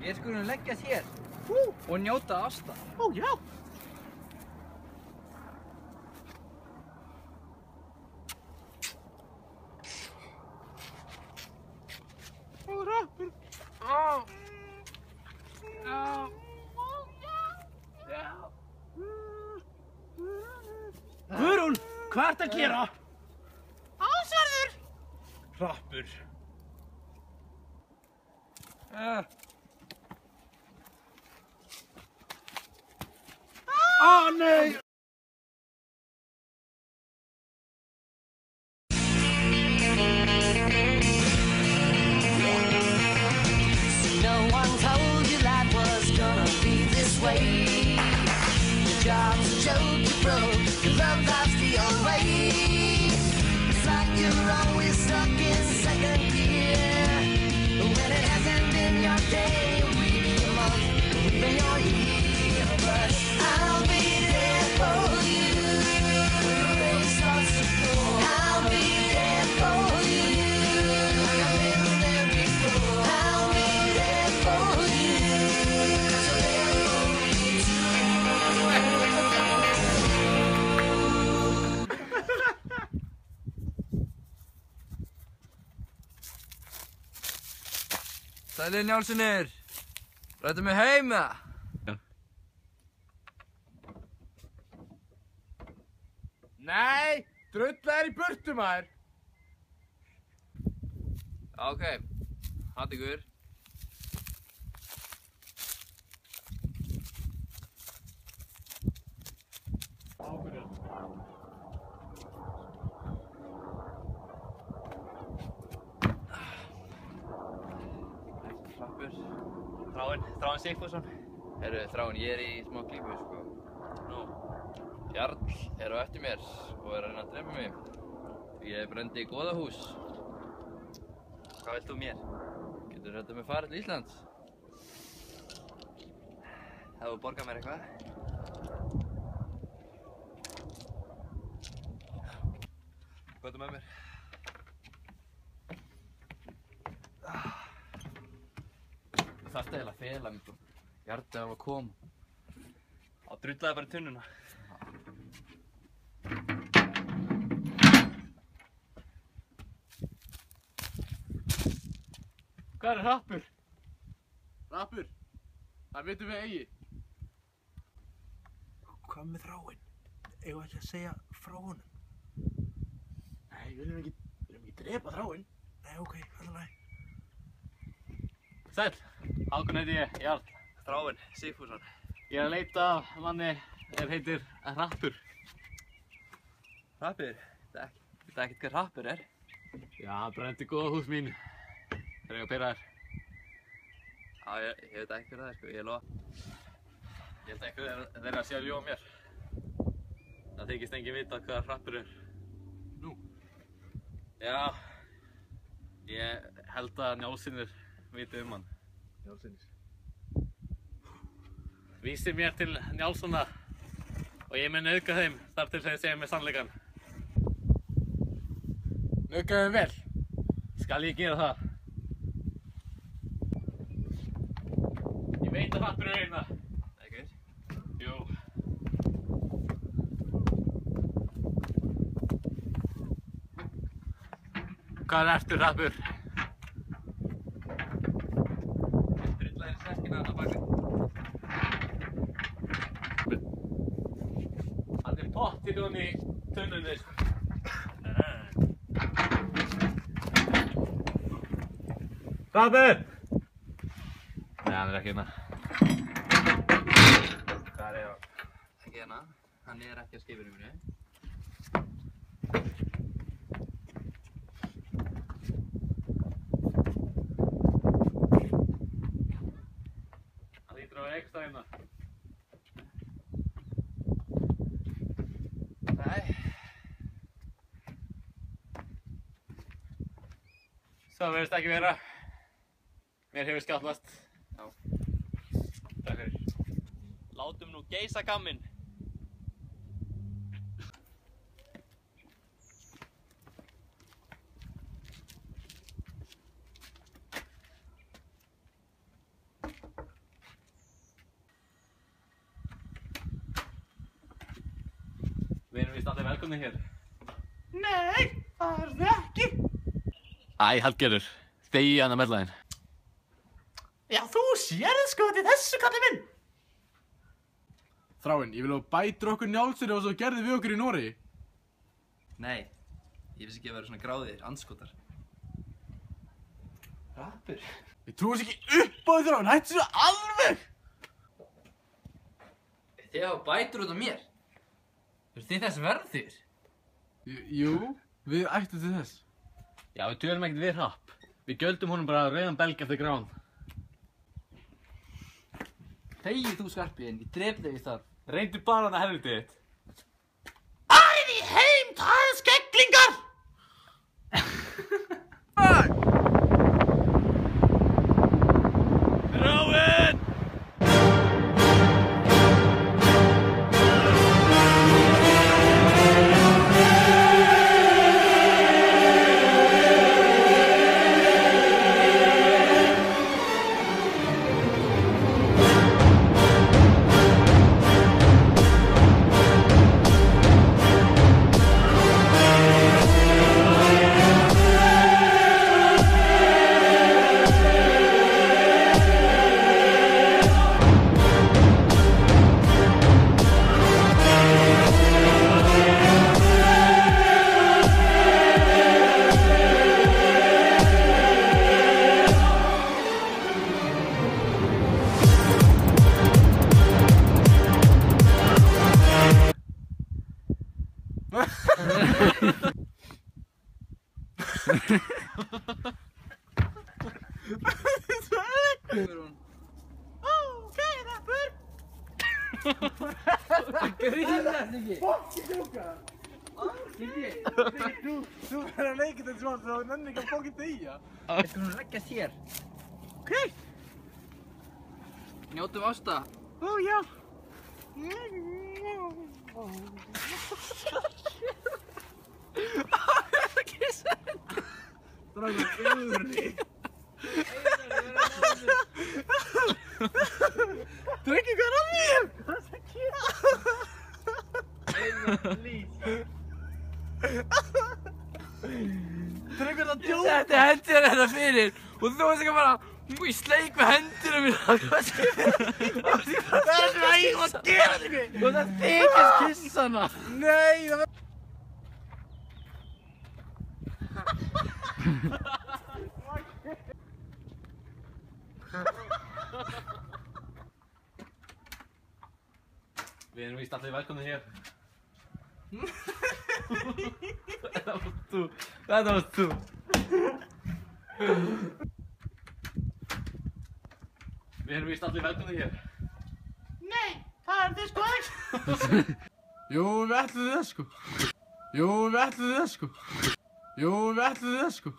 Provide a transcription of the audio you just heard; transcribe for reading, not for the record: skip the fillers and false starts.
Við skulum leggjast hér og njóta ástar. Ó, já. Ó, rappur. Á. Já. Já. Guðrún, hvað ertu að gera? Ásvarður! Rappur. Ó, nei! No one told you life was gonna be this way. Your job's a joke, you broke, your love life's the old way. It's like you're always stuck in second gear. When it hasn't been your day, or week, your month, or even your year. But I'll be there for you when the rain starts to pour. I'll be there for you like I've been there before. I'll be there for you 'cause you're there for me Sælir Njálssonir, rættu mig heim eða? Nei, drulla í burtu, maður. Ok, hatt ykkur. Slappur. Þráinn Sigfússon. Herru, Þráinn, ég í smá klípu, sko. Nú, Jarl á eftir mér og að reyna að drepa mig. Ég brendi í Goðahús. Hvað vilt þú mér? Getur þetta með farið til Íslands? Hefur þú borgað mér eitthvað? Hvað er með mér? Þú þarft eiginlega að fela mig, bro. Jarl á að koma. Þá drullaði bara í tunnuna. Hvað er Rappur? Rappur, það vitum við eigi. Hvað með Þráinn? Eigum við ekki að segja frá honum? Nei, við viljum ekki drepa Þráinn. Nei, ok, alveg læg. Sæll, Hákon heiti ég, Jarl. Þráinn Sigfússon. Ég er að leita að manni heitir Rappur. Rappur? Þetta ekkert hvað rappur er. Já, brendi Goðahús mín. Þegar ég byrjaði. Já, ég veit ekki hvað það er, sko, ég lofa. Ég held einhver þeirra að sé að ljóða mér. Það þykist enginn vita hvað Rappur er. Nú? Já, ég held að Njálssonir viti hann. Njálssonir? Vísi mér til Njálssona og ég mun nauðga þeim þar til þeir segja mér sannleikann. Nauðga þeim vel. Skal ég gera það? Ég veit að Rappur er hérna. Ekki veist? Jú. Hvað ertu, Rappur? Drullaði í sekkina þarna bak við. Hann er pottir hún í tunnunni. Rappur! Nei, hann er ekki hérna. Hvað er ég á? Ekki hérna. Hann er ekki á skipinu mínu. Hann hlýtur að vera einhvers staðar hérna. Nei. Svo verðist ekki vera. Mér hefur skjátlast. Já. Takk fyrir. Látum nú geisa gamminn. velkomnir hér. Nei, það er þið ekki. Æ, Hallgerður, þegi hann að mellaðin. Já, þú sérð sko til þessu, kallið minn. Þráinn, ég vil að bæta okkur njálsir og svo gerði við okkur í Noregi. Nei, ég vissi ekki að vera svona gráðir, andskotar. Rappur? Ég trúi þess ekki upp á því Þráinn, hættu svo alveg! Þið hafa bætur út af mér. Þið þess verðir. Jú, við ættum til þess. Já, við tölum ekkert við Hrapp. Við gjöldum honum bara rauðan belg eftir grán. Þegi þú Skarphéðinn, ég drep þig í stað. Reyndu bara hana helvitið þitt. Ærið í heim, það skegglingar! Þráinn! Þú verður að leika þetta svona þá nenni ekki að fókið þegja. Ég skal nú leggja þér. Ok. Njótum ásta. Ó, já. Strákar, öðri. Drengi, hvað er að mér? Drengur að djóka. Setti hendur þetta fyrir og þú veist ekki bara í sleik með hendurinn mína. Það er sem að ég var að gera þetta ekki. Og það þykist kissa hana. Nei, það var... Við erum víst allir velkomnir hér. Þetta varst þú. Þetta varst þú. Við erum víst allir velkomnir hér. Nei, það er þið sko ekki. Jú, við ætlum þess sko. Jú, við ætlum þess sko. Jú, við ætlum þess sko.